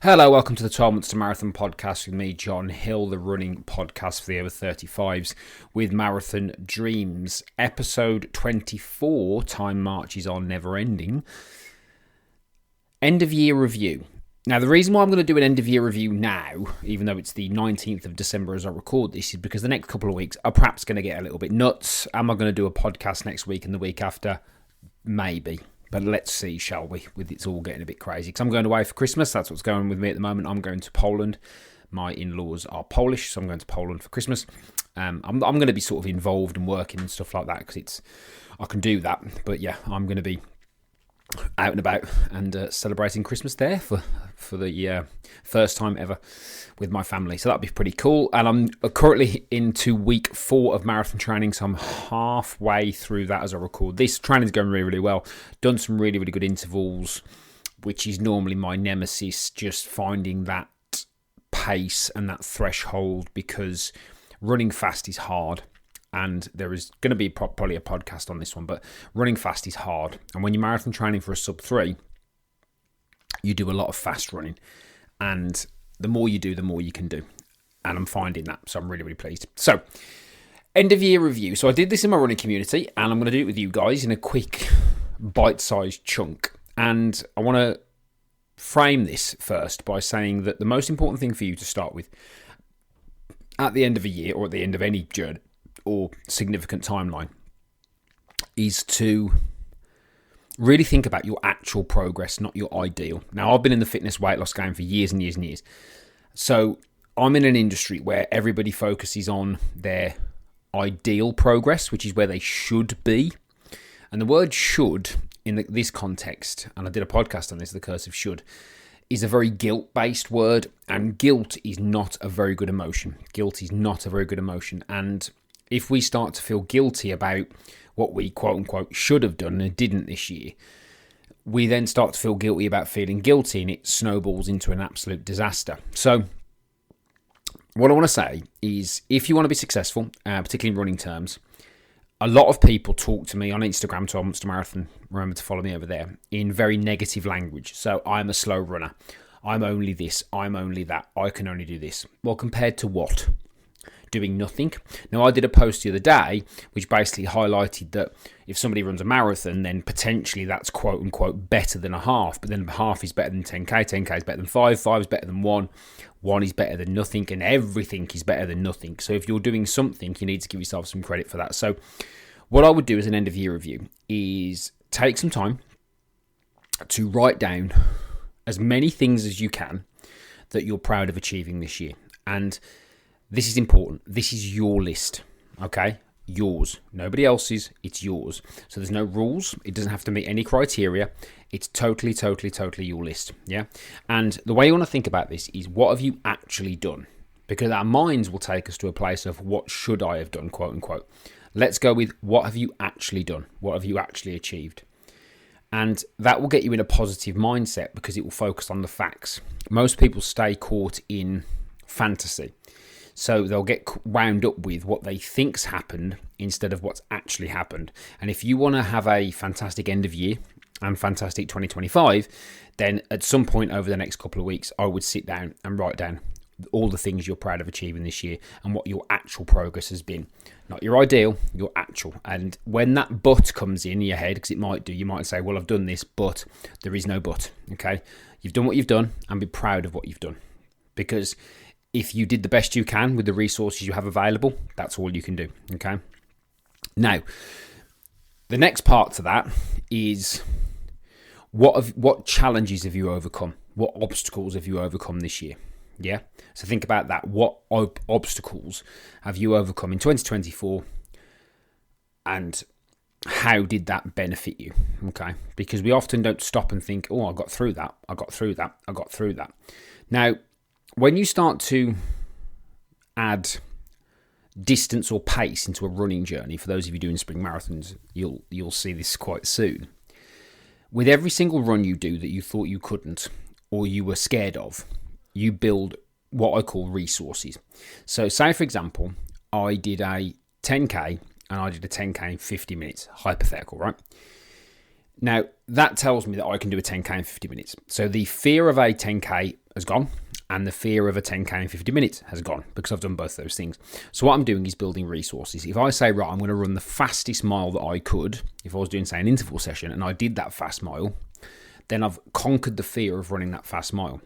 Hello, welcome to the 12 Months to Marathon podcast with me, John Hill, the running podcast for the over 35s with Marathon Dreams. Episode 24, time marches on never ending. End of year review. Now, the reason why I'm going to do an end of year review now, even though it's the 19th of December as I record this, is because the next couple of weeks are perhaps going to get a little bit nuts. Am I going to do a podcast next week and the week after? Maybe. But let's see, shall we, with it's all getting a bit crazy. Because I'm going away for Christmas. That's what's going on with me at the moment. I'm going to Poland. My in-laws are Polish, so I'm going to Poland for Christmas. I'm going to be sort of involved and working and stuff like that because I can do that. But yeah, I'm going to be out and about and celebrating Christmas there for the first time ever with my family. So that'd be pretty cool. And I'm currently into week 4 of marathon training, so I'm halfway through that as I record. This training's going really, really well. Done some really, really good intervals, which is normally my nemesis, just finding that pace and that threshold, because running fast is hard. And there is going to be probably a podcast on this one, but running fast is hard. And when you're marathon training for a sub 3, you do a lot of fast running. And the more you do, the more you can do. And I'm finding that. So I'm really, really pleased. So, end of year review. So I did this in my running community, and I'm going to do it with you guys in a quick bite-sized chunk. And I want to frame this first by saying that the most important thing for you to start with at the end of a year, or at the end of any journey or significant timeline, is to really think about your actual progress, not your ideal. Now, I've been in the fitness weight loss game for years and years and years. So I'm in an industry where everybody focuses on their ideal progress, which is where they should be. And the word should in this context, and I did a podcast on this, The Curse of Should, is a very guilt-based word. And guilt is not a very good emotion. Guilt is not a very good emotion. And if we start to feel guilty about what we quote-unquote should have done and didn't this year, we then start to feel guilty about feeling guilty, and it snowballs into an absolute disaster. So what I want to say is, if you want to be successful, particularly in running terms, a lot of people talk to me on Instagram, 12 Months to Marathon, remember to follow me over there, in very negative language. So I'm a slow runner. I'm only this. I'm only that. I can only do this. Well, compared to what? Doing nothing. Now, I did a post the other day which basically highlighted that if somebody runs a marathon, then potentially that's quote unquote better than a half, but then half is better than 10k, 10k is better than 5 is better than 1 is better than nothing, and everything is better than nothing. So if you're doing something, you need to give yourself some credit for that. So what I would do as an end of year review is take some time to write down as many things as you can that you're proud of achieving this year. And this is important. This is your list, okay? Yours. Nobody else's. It's yours. So there's no rules. It doesn't have to meet any criteria. It's totally your list, yeah? And the way you want to think about this is, what have you actually done? Because our minds will take us to a place of what should I have done, quote unquote. Let's go with, what have you actually done? What have you actually achieved? And that will get you in a positive mindset, because it will focus on the facts. Most people stay caught in fantasy. So they'll get wound up with what they think's happened instead of what's actually happened. And if you want to have a fantastic end of year and fantastic 2025, then at some point over the next couple of weeks, I would sit down and write down all the things you're proud of achieving this year and what your actual progress has been. Not your ideal, your actual. And when that but comes in your head, because it might do, you might say, well, I've done this, but there is no but, okay? You've done what you've done, and be proud of what you've done. Because if you did the best you can with the resources you have available, that's all you can do, okay? Now, the next part to that is, what challenges have you overcome? What obstacles have you overcome this year? Yeah? So think about that. What obstacles have you overcome in 2024, and how did that benefit you? Okay? Because we often don't stop and think, oh, I got through that. Now, when you start to add distance or pace into a running journey, for those of you doing spring marathons, you'll see this quite soon. With every single run you do that you thought you couldn't, or you were scared of, you build what I call resources. So say, for example, I did a 10k and I did a 10k in 50 minutes, hypothetical, right? Now, that tells me that I can do a 10k in 50 minutes. So the fear of a 10k has gone, and the fear of a 10k in 50 minutes has gone because I've done both those things. So what I'm doing is building resources. If I say, right, I'm going to run the fastest mile that I could, if I was doing, say, an interval session and I did that fast mile, then I've conquered the fear of running that fast mile.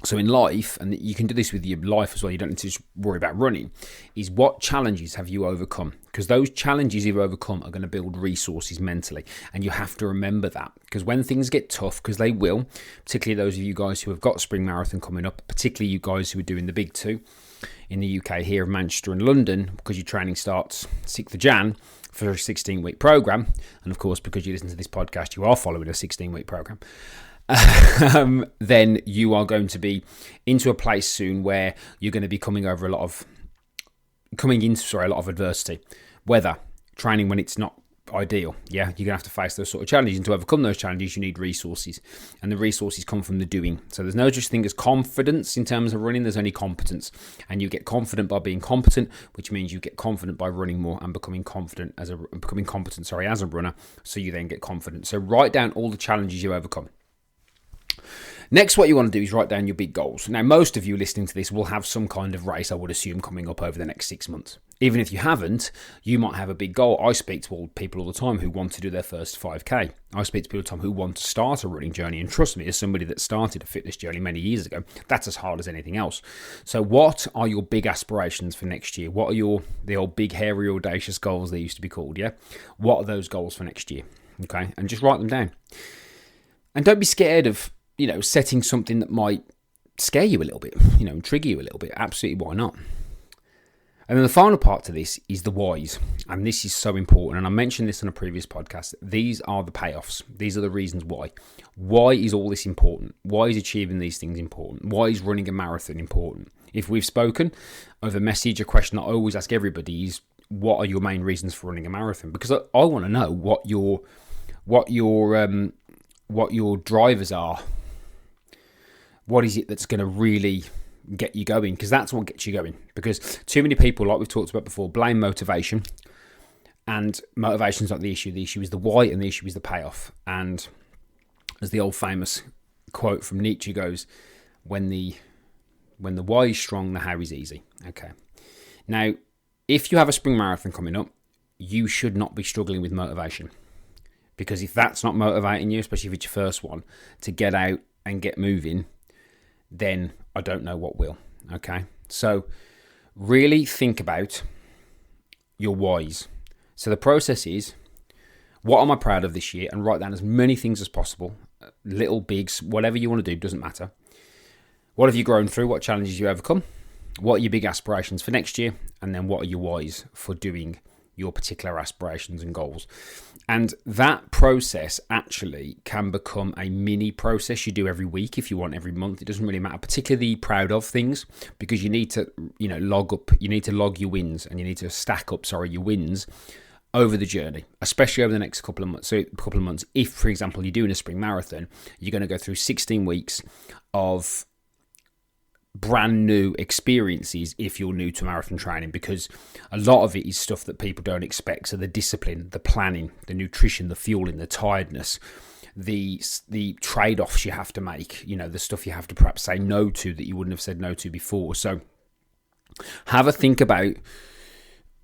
So in life, and you can do this with your life as well, you don't need to just worry about running, is what challenges have you overcome? Because those challenges you've overcome are going to build resources mentally. And you have to remember that. Because when things get tough, because they will, particularly those of you guys who have got spring marathon coming up, particularly you guys who are doing the big two in the UK here, Manchester and London, because your training starts 6th of Jan for a 16-week program. And of course, because you listen to this podcast, you are following a 16-week program. Then you are going to be into a place soon where you're going to be coming into a lot of adversity. Weather, training when it's not ideal. Yeah, you're going to have to face those sort of challenges. And to overcome those challenges, you need resources. And the resources come from the doing. So there's no such thing as confidence in terms of running. There's only competence. And you get confident by being competent, which means you get confident by running more and becoming competent as a runner. So you then get confident. So write down all the challenges you overcome. Next, what you want to do is write down your big goals. Now, most of you listening to this will have some kind of race, I would assume, coming up over the next 6 months. Even if you haven't, you might have a big goal. I speak to people all the time who want to do their first 5K. I speak to people all the time who want to start a running journey. And trust me, as somebody that started a fitness journey many years ago, that's as hard as anything else. So what are your big aspirations for next year? What are the old big, hairy, audacious goals they used to be called, yeah? What are those goals for next year? Okay, and just write them down. And don't be scared of setting something that might scare you a little bit, and trigger you a little bit. Absolutely, why not? And then the final part to this is the whys. And this is so important. And I mentioned this on a previous podcast. These are the payoffs. These are the reasons why. Why is all this important? Why is achieving these things important? Why is running a marathon important? If we've spoken of a message, a question that I always ask everybody is, what are your main reasons for running a marathon? Because I want to know what your drivers are. What is it that's going to really get you going? Because that's what gets you going. Because too many people, like we've talked about before, blame motivation. And motivation's not the issue. The issue is the why, and the issue is the payoff. And as the old famous quote from Nietzsche goes, when the why is strong, the how is easy. Okay. Now, if you have a spring marathon coming up, you should not be struggling with motivation. Because if that's not motivating you, especially if it's your first one, to get out and get moving, then I don't know what will. Okay, so really think about your whys. So the process is, what am I proud of this year? And write down as many things as possible, little, bigs, whatever you want to do, doesn't matter. What have you grown through? What challenges you overcome? What are your big aspirations for next year? And then what are your whys for doing your particular aspirations and goals? And that process actually can become a mini process you do every week if you want, every month. It doesn't really matter, particularly proud of things, because you need to, log your wins, and you need to stack up, your wins over the journey, especially over the next couple of months. So if, for example, you're doing a spring marathon, you're going to go through 16 weeks of brand new experiences if you're new to marathon training, because a lot of it is stuff that people don't expect. So the discipline, the planning, the nutrition, the fueling, the tiredness, the trade-offs you have to make, the stuff you have to perhaps say no to that you wouldn't have said no to before. So have a think about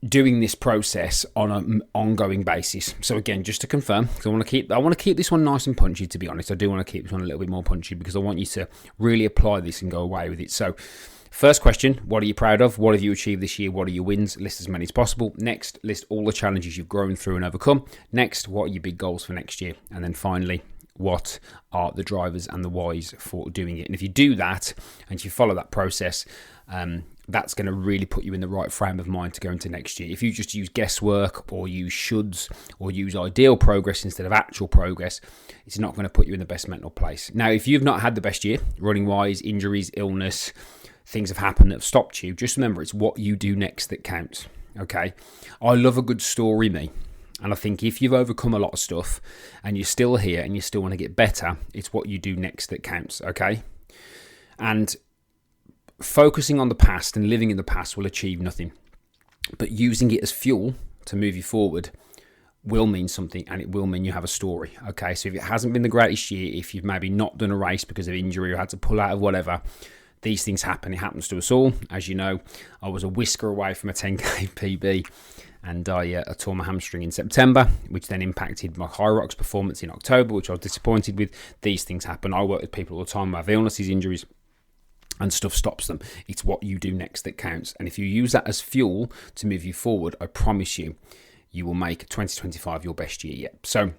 doing this process on an ongoing basis. So again, just to confirm, because I want to keep this one nice and punchy, to be honest. I do want to keep this one a little bit more punchy because I want you to really apply this and go away with it. So first question, what are you proud of? What have you achieved this year? What are your wins? List as many as possible. Next, list all the challenges you've grown through and overcome. Next, what are your big goals for next year? And then finally, what are the drivers and the whys for doing it? And if you do that and you follow that process, that's going to really put you in the right frame of mind to go into next year. If you just use guesswork or use shoulds or use ideal progress instead of actual progress, it's not going to put you in the best mental place. Now, if you've not had the best year, running wise, injuries, illness, things have happened that have stopped you, just remember it's what you do next that counts. Okay? I love a good story, me. And I think if you've overcome a lot of stuff and you're still here and you still want to get better, it's what you do next that counts. Okay? And focusing on the past and living in the past will achieve nothing. But using it as fuel to move you forward will mean something, and it will mean you have a story. Okay, so if it hasn't been the greatest year, if you've maybe not done a race because of injury or had to pull out of whatever, these things happen. It happens to us all. As you know, I was a whisker away from a 10k PB, and I tore my hamstring in September, which then impacted my Hyrox performance in October, which I was disappointed with. These things happen. I work with people all the time who have illnesses, injuries, and stuff stops them. It's what you do next that counts. And if you use that as fuel to move you forward, I promise you, you will make 2025 your best year yet. So,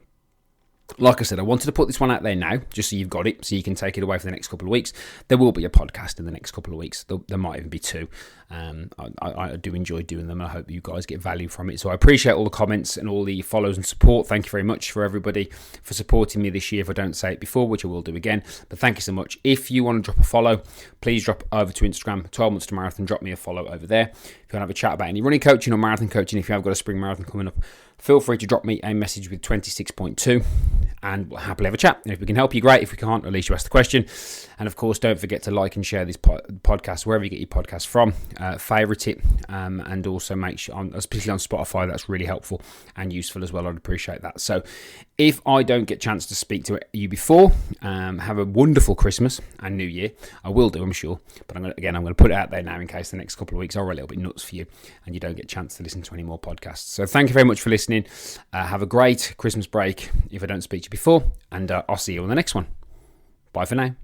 like I said, I wanted to put this one out there now, just so you've got it, so you can take it away for the next couple of weeks. There will be a podcast in the next couple of weeks. There might even be two. I do enjoy doing them, and I hope you guys get value from it. So I appreciate all the comments and all the follows and support. Thank you very much for everybody for supporting me this year, if I don't say it before, which I will do again. But thank you so much. If you want to drop a follow, please drop over to Instagram, 12 Months to Marathon. Drop me a follow over there. If you want to have a chat about any running coaching or marathon coaching, if you have got a spring marathon coming up, feel free to drop me a message with 26.2 and we'll happily have a chat. And if we can help you, great. If we can't, at least you ask the question. And of course, don't forget to like and share this podcast wherever you get your podcast from. Favourite it, and also make sure, especially on Spotify, that's really helpful and useful as well. I'd appreciate that. So if I don't get a chance to speak to you before, have a wonderful Christmas and New Year. I will do, I'm sure. But I'm going to put it out there now in case the next couple of weeks are a little bit nuts for you and you don't get a chance to listen to any more podcasts. So thank you very much for listening. Have a great Christmas break if I don't speak to you before, and I'll see you on the next one. Bye for now.